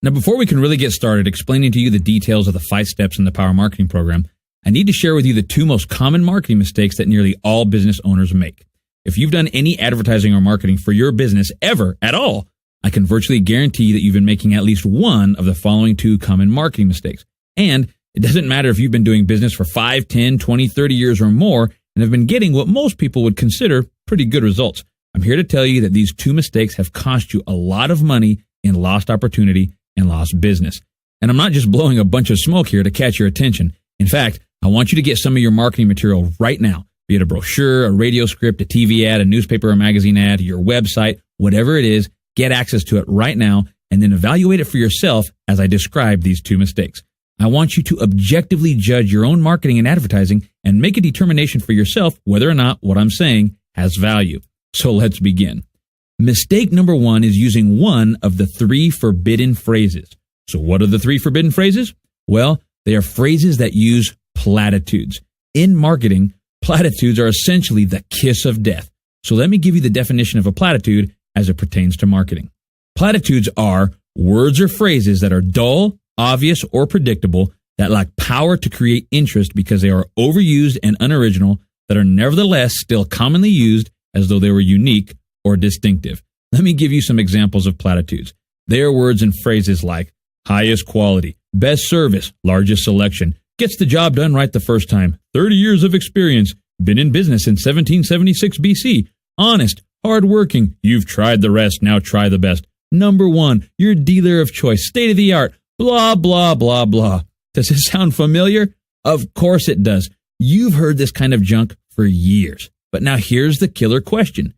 Now, before we can really get started explaining to you the details of the 5 steps in the Power Marketing Program, I need to share with you the 2 most common marketing mistakes that nearly all business owners make. If you've done any advertising or marketing for your business ever at all, I can virtually guarantee that you've been making at least one of the following 2 common marketing mistakes. And it doesn't matter if you've been doing business for 5, 10, 20, 30 years or more and have been getting what most people would consider pretty good results. I'm here to tell you that these 2 mistakes have cost you a lot of money in lost opportunity and lost business. And I'm not just blowing a bunch of smoke here to catch your attention. In fact, I want you to get some of your marketing material right now, be it a brochure, a radio script, a TV ad, a newspaper or magazine ad, your website, whatever it is, get access to it right now and then evaluate it for yourself as I describe these 2 mistakes. I want you to objectively judge your own marketing and advertising and make a determination for yourself whether or not what I'm saying has value. So let's begin. Mistake number 1 is using one of the 3 forbidden phrases. So what are the 3 forbidden phrases? Well, they are phrases that use platitudes. In marketing, platitudes are essentially the kiss of death. So let me give you the definition of a platitude as it pertains to marketing. Platitudes are words or phrases that are dull, obvious, or predictable, that lack power to create interest because they are overused and unoriginal, that are nevertheless still commonly used as though they were unique or distinctive. Let me give you some examples of platitudes. They are words and phrases like highest quality, best service, largest selection, gets the job done right the first time, 30 years of experience, been in business since 1776 BC, honest, hardworking, you've tried the rest, now try the best, number 1, your dealer of choice, state of the art, blah, blah, blah, blah. Does it sound familiar? Of course it does. You've heard this kind of junk for years. But now here's the killer question.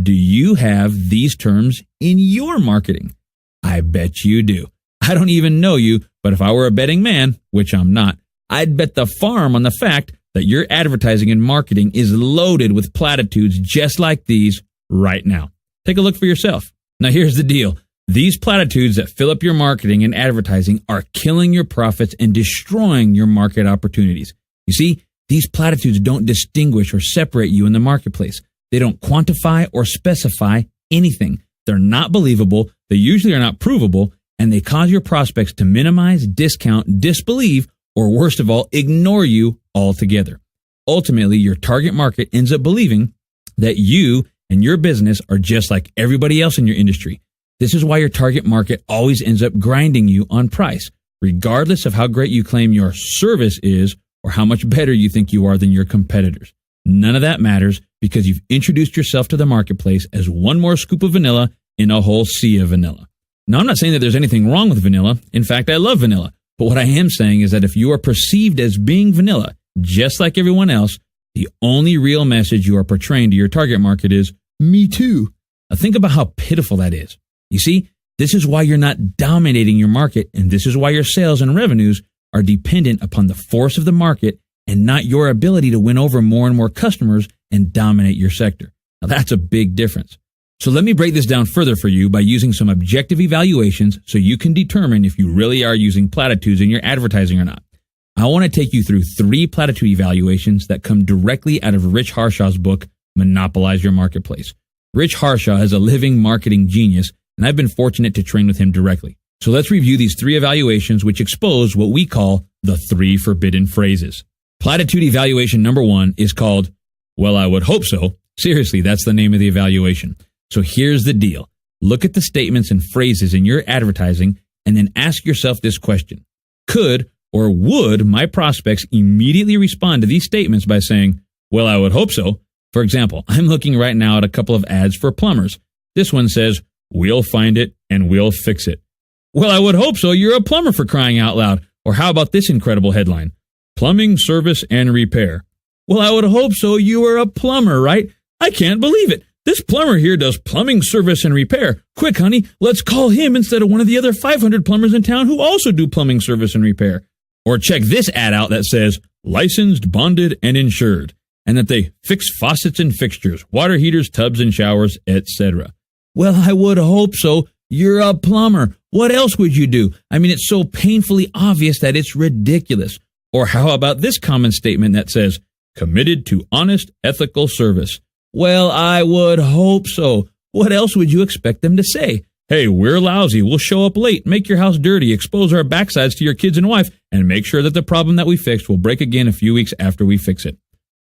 Do you have these terms in your marketing? I bet you do. I don't even know you, but if I were a betting man, which I'm not, I'd bet the farm on the fact that your advertising and marketing is loaded with platitudes just like these right now. Take a look for yourself. Now here's the deal. These platitudes that fill up your marketing and advertising are killing your profits and destroying your market opportunities. You see, these platitudes don't distinguish or separate you in the marketplace. They don't quantify or specify anything. They're not believable, they usually are not provable, and they cause your prospects to minimize, discount, disbelieve, or worst of all, ignore you altogether. Ultimately, your target market ends up believing that you and your business are just like everybody else in your industry. This is why your target market always ends up grinding you on price, regardless of how great you claim your service is or how much better you think you are than your competitors. None of that matters because you've introduced yourself to the marketplace as one more scoop of vanilla in a whole sea of vanilla. Now, I'm not saying that there's anything wrong with vanilla. In fact, I love vanilla. But what I am saying is that if you are perceived as being vanilla, just like everyone else, the only real message you are portraying to your target market is, me too. Now think about how pitiful that is. You see, this is why you're not dominating your market, and this is why your sales and revenues are dependent upon the force of the market and not your ability to win over more and more customers and dominate your sector. Now that's a big difference. So let me break this down further for you by using some objective evaluations so you can determine if you really are using platitudes in your advertising or not. I want to take you through 3 platitude evaluations that come directly out of Rich Harshaw's book, Monopolize Your Marketplace. Rich Harshaw is a living marketing genius, and I've been fortunate to train with him directly. So let's review these 3 evaluations which expose what we call the 3 forbidden phrases. Platitude evaluation number 1 is called, well, I would hope so. Seriously, that's the name of the evaluation. So here's the deal. Look at the statements and phrases in your advertising and then ask yourself this question. Could or would my prospects immediately respond to these statements by saying, well, I would hope so? For example, I'm looking right now at a couple of ads for plumbers. This one says, we'll find it and we'll fix it. Well, I would hope so. You're a plumber, for crying out loud. Or how about this incredible headline? Plumbing, service, and repair. Well, I would hope so. You are a plumber, right? I can't believe it. This plumber here does plumbing, service, and repair. Quick, honey, let's call him instead of one of the other 500 plumbers in town who also do plumbing, service, and repair. Or check this ad out that says, licensed, bonded, and insured, and that they fix faucets and fixtures, water heaters, tubs, and showers, etc. Well, I would hope so. You're a plumber. What else would you do? I mean, it's so painfully obvious that it's ridiculous. Or how about this common statement that says, committed to honest, ethical service? Well, I would hope so. What else would you expect them to say? Hey, we're lousy. We'll show up late, make your house dirty, expose our backsides to your kids and wife, and make sure that the problem that we fixed will break again a few weeks after we fix it.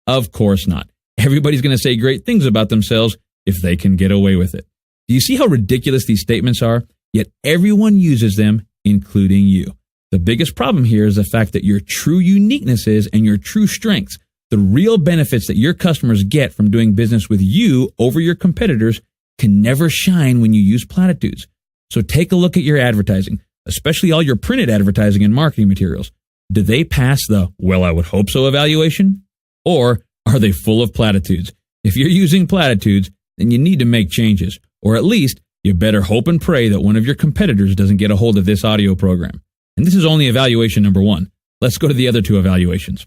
Of course not. Everybody's going to say great things about themselves if they can get away with it. Do you see how ridiculous these statements are? Yet everyone uses them, including you. The biggest problem here is the fact that your true uniquenesses and your true strengths, the real benefits that your customers get from doing business with you over your competitors, can never shine when you use platitudes. So take a look at your advertising, especially all your printed advertising and marketing materials. Do they pass the, well, I would hope so evaluation? Or are they full of platitudes? If you're using platitudes, then you need to make changes, or at least you better hope and pray that one of your competitors doesn't get a hold of this audio program. And this is only evaluation number 1. Let's go to the other 2 evaluations.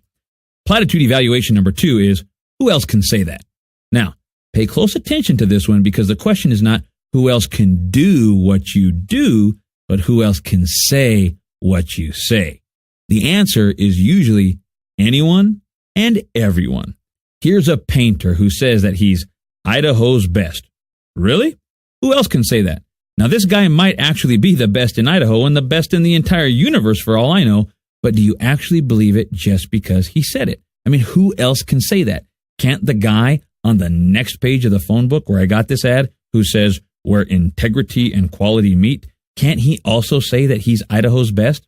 Platitude evaluation number 2 is, who else can say that? Now, pay close attention to this one because the question is not who else can do what you do, but who else can say what you say. The answer is usually anyone and everyone. Here's a painter who says that he's Idaho's best. Really? Who else can say that? Now, this guy might actually be the best in Idaho and the best in the entire universe for all I know, but do you actually believe it just because he said it? I mean, who else can say that? Can't the guy on the next page of the phone book where I got this ad who says, where integrity and quality meet, can't he also say that he's Idaho's best?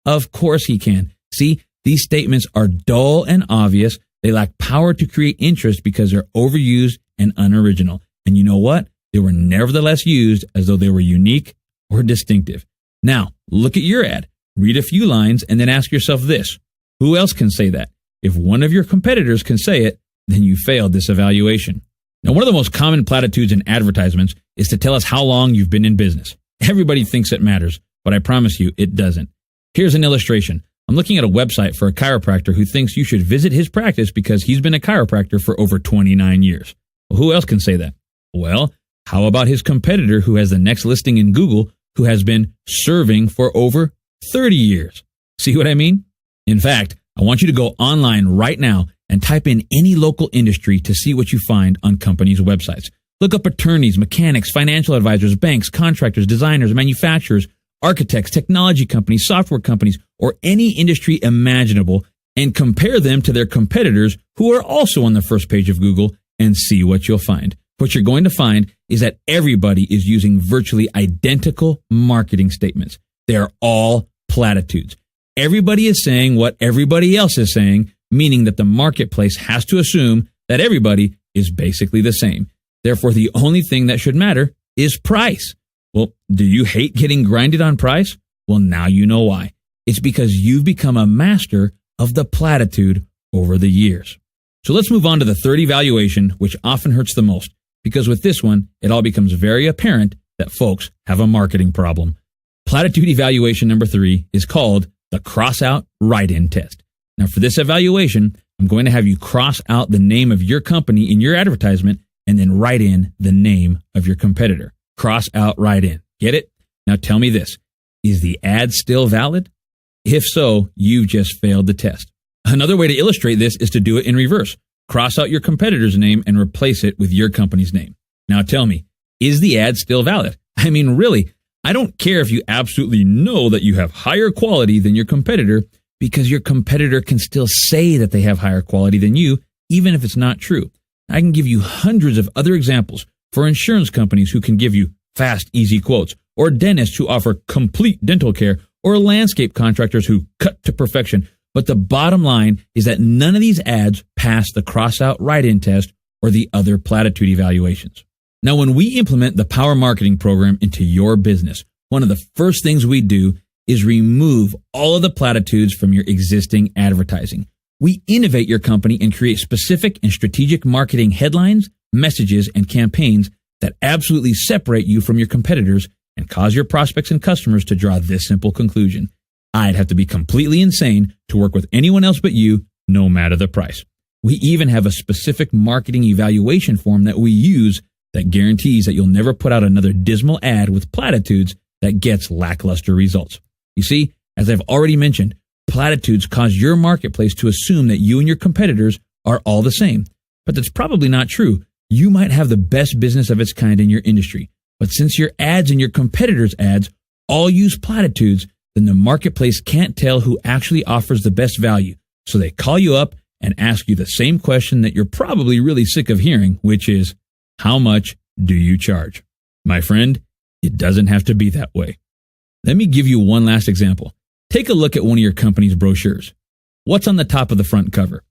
Of course he can. See, these statements are dull and obvious. They lack power to create interest because they're overused and unoriginal. And you know what? They were nevertheless used as though they were unique or distinctive. Now, look at your ad, read a few lines, and then ask yourself this. Who else can say that? If one of your competitors can say it, then you failed this evaluation. Now, one of the most common platitudes in advertisements is to tell us how long you've been in business. Everybody thinks it matters, but I promise you it doesn't. Here's an illustration. I'm looking at a website for a chiropractor who thinks you should visit his practice because he's been a chiropractor for over 29 years. Well, who else can say that? Well, how about his competitor who has the next listing in Google who has been serving for over 30 years? See what I mean? In fact, I want you to go online right now and type in any local industry to see what you find on companies' websites. Look up attorneys, mechanics, financial advisors, banks, contractors, designers, manufacturers, architects, technology companies, software companies, or any industry imaginable, and compare them to their competitors who are also on the first page of Google and see what you'll find. What you're going to find is that everybody is using virtually identical marketing statements. They are all platitudes. Everybody is saying what everybody else is saying, meaning that the marketplace has to assume that everybody is basically the same. Therefore, the only thing that should matter is price. Well, do you hate getting grinded on price? Well, now you know why. It's because you've become a master of the platitude over the years. So let's move on to the third evaluation, which often hurts the most, because with this one, it all becomes very apparent that folks have a marketing problem. Platitude evaluation number 3 is called the cross-out write-in test. Now, for this evaluation, I'm going to have you cross out the name of your company in your advertisement and then write in the name of your competitor. Cross out, write in. Get it? Now tell me this. Is the ad still valid? If so, you've just failed the test. Another way to illustrate this is to do it in reverse. Cross out your competitor's name and replace it with your company's name. Now tell me, is the ad still valid? I mean, really, I don't care if you absolutely know that you have higher quality than your competitor, because your competitor can still say that they have higher quality than you, even if it's not true. I can give you hundreds of other examples for insurance companies who can give you fast, easy quotes, or dentists who offer complete dental care, or landscape contractors who cut to perfection. But the bottom line is that none of these ads pass the cross-out write-in test or the other platitude evaluations. Now, when we implement the Power Marketing Program into your business, one of the first things we do is remove all of the platitudes from your existing advertising. We innovate your company and create specific and strategic marketing headlines, messages, and campaigns that absolutely separate you from your competitors and cause your prospects and customers to draw this simple conclusion. I'd have to be completely insane to work with anyone else but you, no matter the price. We even have a specific marketing evaluation form that we use that guarantees that you'll never put out another dismal ad with platitudes that gets lackluster results. You see, as I've already mentioned, platitudes cause your marketplace to assume that you and your competitors are all the same. But that's probably not true. You might have the best business of its kind in your industry, But since your ads and your competitors' ads all use platitudes, then the marketplace can't tell who actually offers the best value. So they call you up and ask you the same question that you're probably really sick of hearing, which is, how much do you charge? My friend, it doesn't have to be that way. Let me give you one last example. Take a look at one of your company's brochures. What's on the top of the front cover?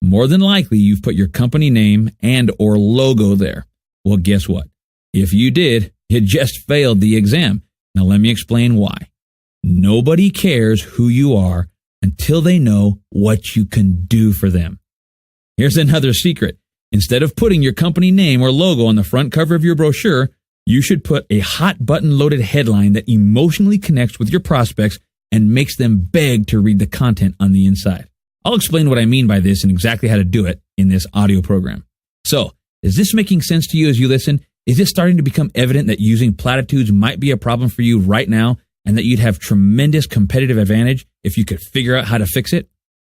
More than likely, you've put your company name and or logo there. Well, guess what? If you did, you just failed the exam. Now let me explain why. Nobody cares who you are until they know what you can do for them. Here's another secret. Instead of putting your company name or logo on the front cover of your brochure, you should put a hot button loaded headline that emotionally connects with your prospects and makes them beg to read the content on the inside. I'll explain what I mean by this and exactly how to do it in this audio program. So, is this making sense to you as you listen? Is it starting to become evident that using platitudes might be a problem for you right now and that you'd have tremendous competitive advantage if you could figure out how to fix it?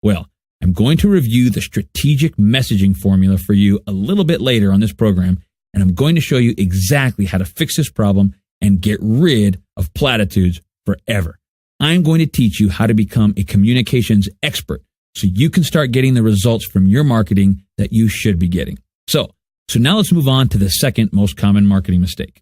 Well, I'm going to review the strategic messaging formula for you a little bit later on this program, and I'm going to show you exactly how to fix this problem and get rid of platitudes forever. I'm going to teach you how to become a communications expert so you can start getting the results from your marketing that you should be getting. So now let's move on to the second most common marketing mistake.